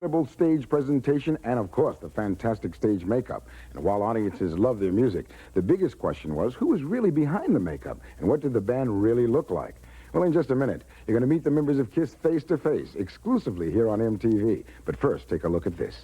incredible stage presentation and, of course, the fantastic stage makeup. And while audiences love their music, the biggest question was who was really behind the makeup and what did the band really look like? Well, in just a minute, you're going to meet the members of KISS face to face, exclusively here on MTV. But first, take a look at this.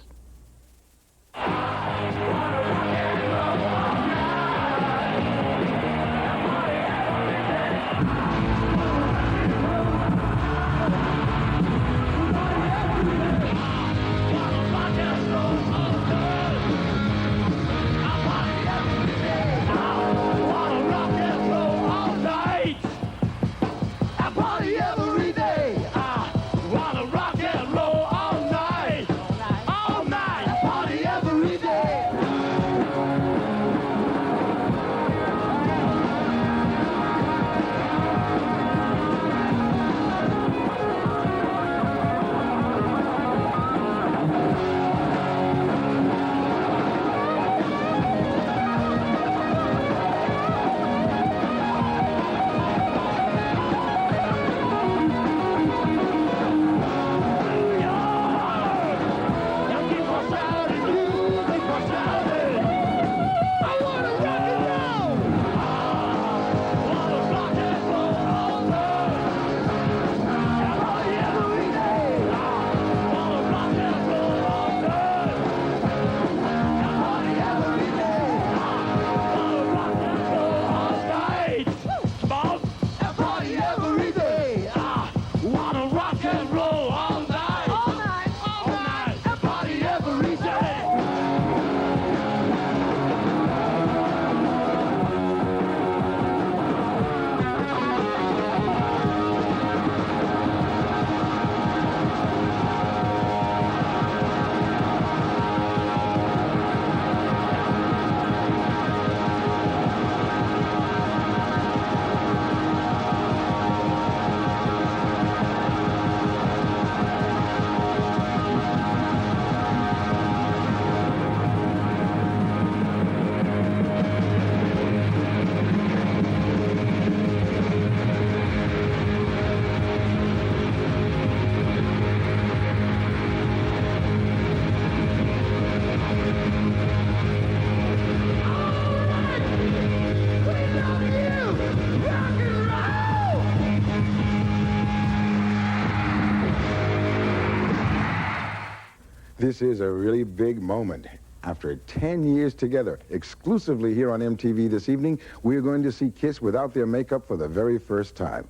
This is a really big moment. After 10 years together, exclusively here on MTV this evening, we are going to see KISS without their makeup for the very first time.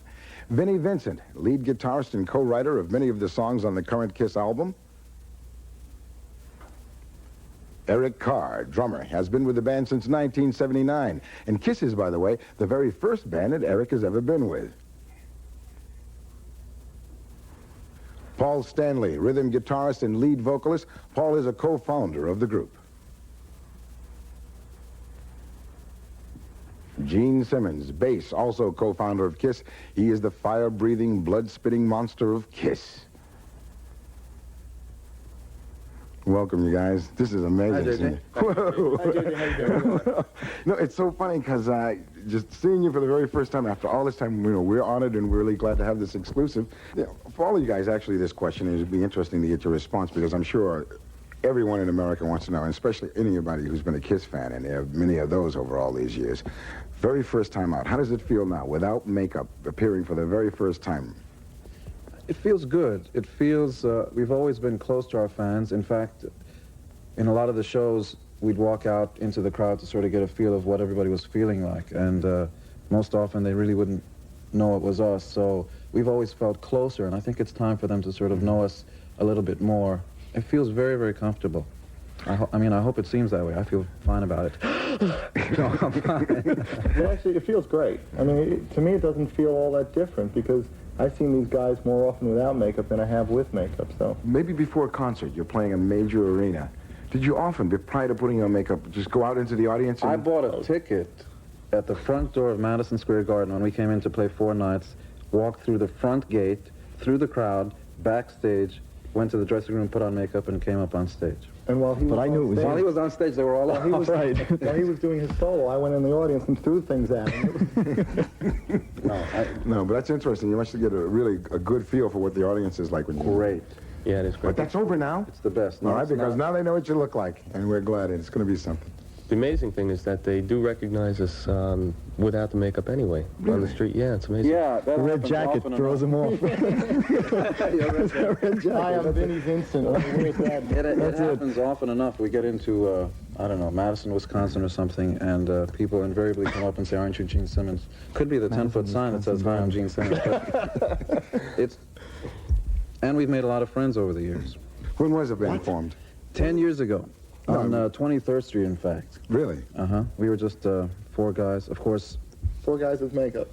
Vinnie Vincent, lead guitarist and co-writer of many of the songs on the current KISS album. Eric Carr, drummer, has been with the band since 1979. And KISS is, by the way, the very first band that Eric has ever been with. Paul Stanley, rhythm guitarist and lead vocalist. Paul is a co-founder of the group. Gene Simmons, bass, also co-founder of KISS. He is the fire-breathing, blood-spitting monster of KISS. Welcome, you guys. This is amazing. Whoa. Hi, JJ. How you doing? No, it's so funny because just seeing you for the very first time after all this time, we're honored and we're really glad to have this exclusive. For all of you guys, actually, this question is be interesting to get your response because I'm sure everyone in America wants to know, and especially anybody who's been a KISS fan, and there are many of those over all these years. Very first time out, how does it feel now, without makeup, appearing for the very first time? It feels good. It feels, we've always been close to our fans. In fact, in a lot of the shows, we'd walk out into the crowd to sort of get a feel of what everybody was feeling like. And most often, they really wouldn't know it was us. So we've always felt closer, and I think it's time for them to sort of know us a little bit more. It feels very, very comfortable. I mean, I hope it seems that way. I feel fine about it. No, I'm fine. Well, actually, it feels great. I mean, to me, it doesn't feel all that different because I've seen these guys more often without makeup than I have with makeup, so. Maybe before a concert, you're playing a major arena. Did you often, prior to putting on makeup, just go out into the audience? And... I bought a ticket at the front door of Madison Square Garden when we came in to play 4 nights, walked through the front gate, through the crowd, backstage, went to the dressing room, put on makeup, and came up on stage. And while he was While he was on stage, they were all off. Right. While he was doing his solo, I went in the audience and threw things at him. No, but that's interesting. You must get a good feel for what the audience is like. Great. Yeah, it is great. But that's over now. It's the best. No, All right, it's because not. now they know what you look like, and we're glad it's going to be something. The amazing thing is that they do recognize us without the makeup anyway. On the Really? street, yeah, it's amazing. Yeah, that The red happens jacket often throws enough. him off. Hi, I'm Vinnie Vincent. Where's that? It happens often enough. We get into, I don't know, Madison, Wisconsin or something, and people invariably come up and say, "Aren't you Gene Simmons?" Could be the 10-foot sign that says, "Hi, I'm Gene Simmons." But and we've made a lot of friends over the years. When was the band formed? 10 years ago, on 23rd Street, in fact. Really? We were just 4 guys, of course, 4 guys with makeup.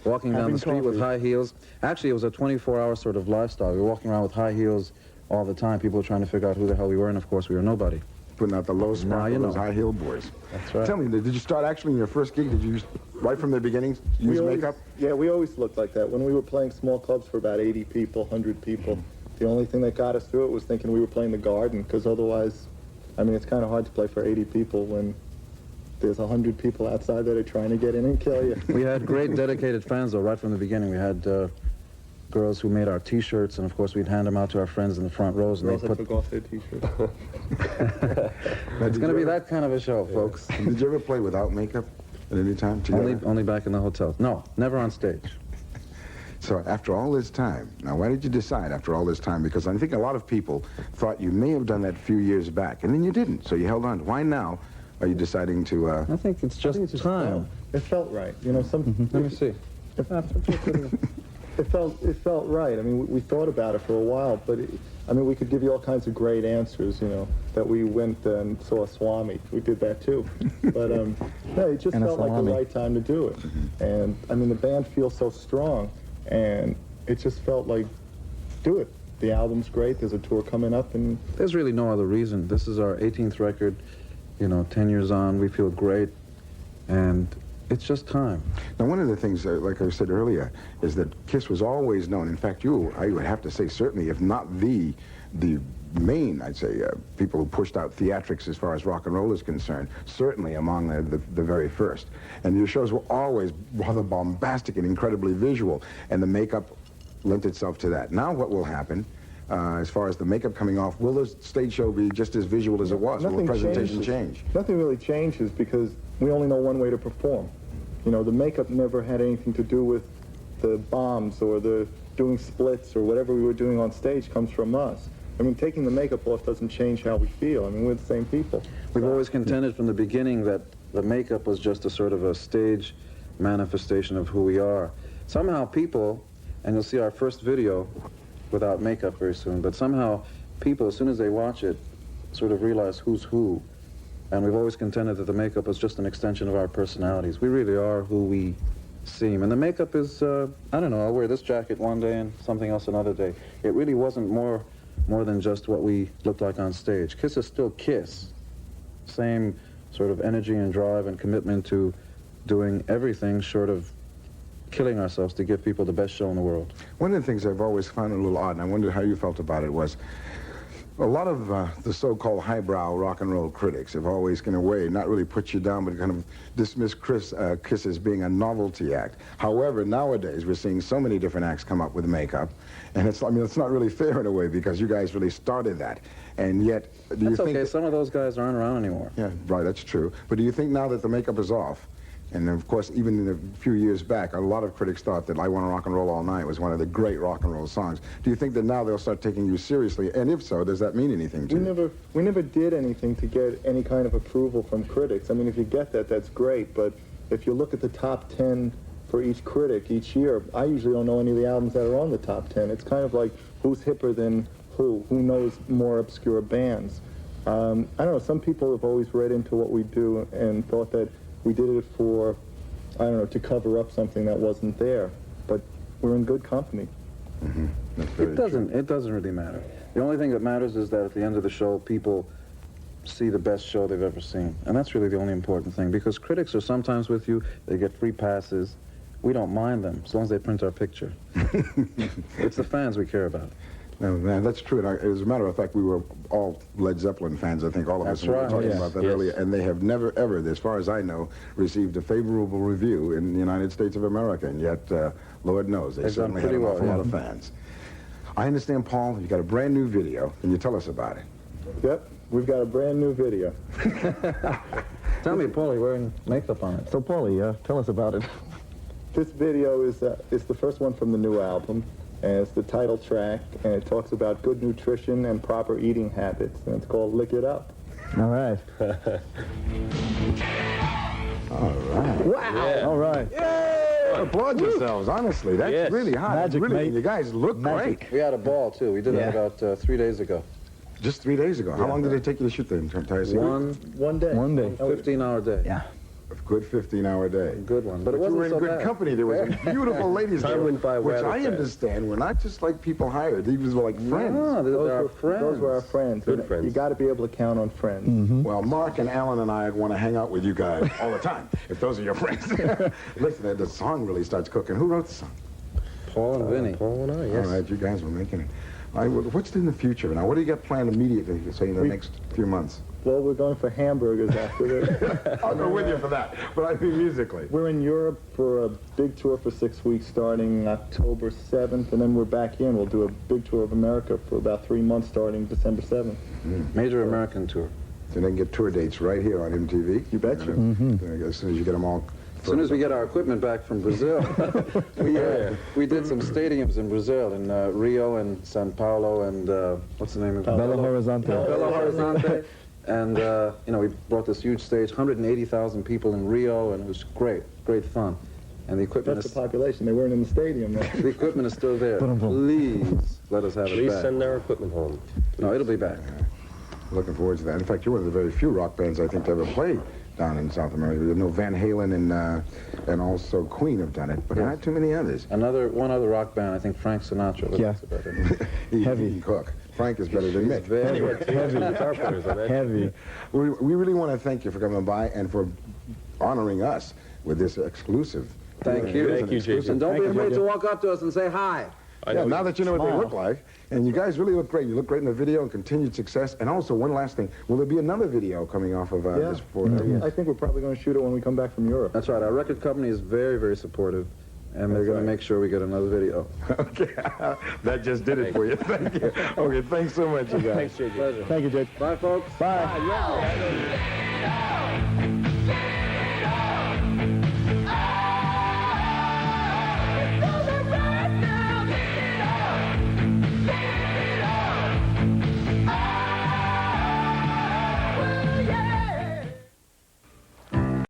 walking down Having the street with coffee. high heels. Actually, it was a 24-hour sort of lifestyle. We were walking around with high heels all the time. People were trying to figure out who the hell we were, and of course, we were nobody. Putting out the low sparkle, you know. those high heel boys. That's right. Tell me, did you start actually in your first gig? Did you, right from the beginning, use makeup? Yeah, we always looked like that. When we were playing small clubs for about 80 people, 100 people, the only thing that got us through it was thinking we were playing the Garden, because otherwise, I mean, it's kind of hard to play for 80 people when there's 100 people outside that are trying to get in and kill you. We had great dedicated fans, though, right from the beginning. We had girls who made our T-shirts, and of course, we'd hand them out to our friends in the front rows, and Girls they that put... took off their T-shirts. It's going to be that kind of a show, folks. Did you ever play without makeup at any time? Together? Only back in the hotel. No, never on stage. So after all this time, now why did you decide after all this time? Because I think a lot of people thought you may have done that a few years back, and then you didn't, so you held on. Why now are you deciding to... I think it's just time. It felt right. You know, Let me see. It felt right. I mean, we thought about it for a while, but I mean, we could give you all kinds of great answers. You know, that we went and saw Swami. We did that too. But no, it just And a felt like the salami. right time to do it. And I mean, the band feels so strong, and it just felt like, do it. The album's great. There's a tour coming up, and There's really no other reason. This is our 18th record, 10 years on. We feel great, and it's just time. Now, one of the things, like I said earlier, is that Kiss was always known. In fact, I would have to say, certainly, if not the main, I'd say, people who pushed out theatrics as far as rock and roll is concerned, certainly among the very first. And your shows were always rather bombastic and incredibly visual, and the makeup lent itself to that. Now what will happen, as far as the makeup coming off, will the stage show be just as visual as it was? Will the presentation change? Nothing really changes because we only know one way to perform. You know, the makeup never had anything to do with the bombs or the doing splits or whatever we were doing on stage comes from us. I mean, taking the makeup off doesn't change how we feel. I mean, we're the same people. We've always contended from the beginning that the makeup was just a sort of a stage manifestation of who we are. Somehow people, and you'll see our first video without makeup very soon, but somehow people, as soon as they watch it, sort of realize who's who. And we've always contended that the makeup is just an extension of our personalities. We really are who we seem. And the makeup is, I don't know, I'll wear this jacket one day and something else another day. It really wasn't more than just what we looked like on stage. Kiss is still Kiss. Same sort of energy and drive and commitment to doing everything short of killing ourselves to give people the best show in the world. One of the things I've always found a little odd, and I wondered how you felt about it, was a lot of the so-called highbrow rock and roll critics have always, in a way, not really put you down, but kind of dismissed Kiss as being a novelty act. However, nowadays, we're seeing so many different acts come up with makeup, and it's not really fair in a way, because you guys really started that. And yet, do you That's think... okay, some of those guys aren't around anymore. Yeah, right, that's true. But do you think now that the makeup is off, and of course, even in a few years back, a lot of critics thought that I Wanna Rock and Roll All Night was one of the great rock and roll songs. Do you think that now they'll start taking you seriously? And if so, does that mean anything to you? We never did anything to get any kind of approval from critics. I mean, if you get that, that's great. But if you look at the top 10 for each critic each year, I usually don't know any of the albums that are on the top 10. It's kind of like who's hipper than who knows more obscure bands. I don't know, some people have always read into what we do and thought that we did it for, I don't know, to cover up something that wasn't there. But we're in good company. Mm-hmm. That's very true. It doesn't really matter. The only thing that matters is that at the end of the show, people see the best show they've ever seen. And that's really the only important thing, because critics are sometimes with you, they get free passes. We don't mind them, as long as they print our picture. It's the fans we care about. No, man, that's true. And as a matter of fact, we were all Led Zeppelin fans, I think all of us. That's and we were right. talking Yes. about that Yes. earlier. And they have never, ever, as far as I know, received a favorable review in the United States of America. And yet, Lord knows, they They've done certainly had pretty an well, awful yeah. lot of fans. I understand, Paul, you got a brand new video. Can you tell us about it? Yep, we've got a brand new video. Tell me, Paul, you're wearing makeup on it. So, Paulie, tell us about it. This video is the first one from the new album, and it's the title track, and it talks about good nutrition and proper eating habits, and it's called Lick It Up. All right. All right. Wow. Yeah. All right. Applaud yourselves, honestly. That's Yes. really hot. Magic, really, mate. you guys look Magic. great. We had a ball, too. We did Yeah. that about 3 days ago. Just 3 days ago. How long did it take you to shoot the entire series? One day. One day. 15-hour day. Yeah. A good 15-hour day. Good one. But it But you wasn't were in so good bad. company. There was beautiful ladies Time there, went by which rather I fast. understand were not just like people hired. These were like friends. No, they're our Those friends. were our friends. Good and friends. You got to be able to count on friends. Well, Mark and Alan and I want to hang out with you guys all the time, if those are your friends. Listen, the song really starts cooking. Who wrote the song? Paul and Vinny. Paul and I, yes. All right, you guys were making it. All right, what's in the future now? What do you got planned immediately, say, in the next few months? Well, we're going for hamburgers after this. I'll go with you for that, but I mean musically. We're in Europe for a big tour for 6 weeks starting October 7th, and then we're back in. We'll do a big tour of America for about 3 months starting December 7th. Major American tour. So then get tour dates right here on MTV. You betcha. As soon as you get them all. As soon as we get our equipment back from Brazil, we did some stadiums in Brazil, in Rio and São Paulo and, what's the name of it? Belo Horizonte. Belo Horizonte. And, we brought this huge stage, 180,000 people in Rio, and it was great, great fun. And the equipment That's is, the population. They weren't in the stadium, though. the equipment is still there. Please let us have it Please back. send our equipment home. No, it'll be back. Looking forward to that. In fact, you're one of the very few rock bands I think to ever play down in South America. You know, Van Halen and also Queen have done it, but Yes. not too many others. One other rock band, I think Frank Sinatra. Yeah. That's about it. He Heavy. can cook. Frank is better than Mick. Very Anyway, Guitar players, I bet. Heavy. we really want to thank you for coming by and for honoring us with this exclusive. Thank you. It is Thank an you, exclusive. Jason. And don't be Thank you, afraid to Jason. walk up to us and say hi. I Yeah, know now that you know what they Smile. look like, and you guys really look great. You look great in the video, and continued success. And also, one last thing: will there be another video coming off of Yeah. this? For I think we're probably going to shoot it when we come back from Europe. That's right. Our record company is very, very supportive, and they're That's going right. to make sure we get another video. Okay, that just did it for you. Thank you. Okay, thanks so much, you guys. Thanks, JJ. Pleasure. Thank you, Judge. Bye, folks. Bye.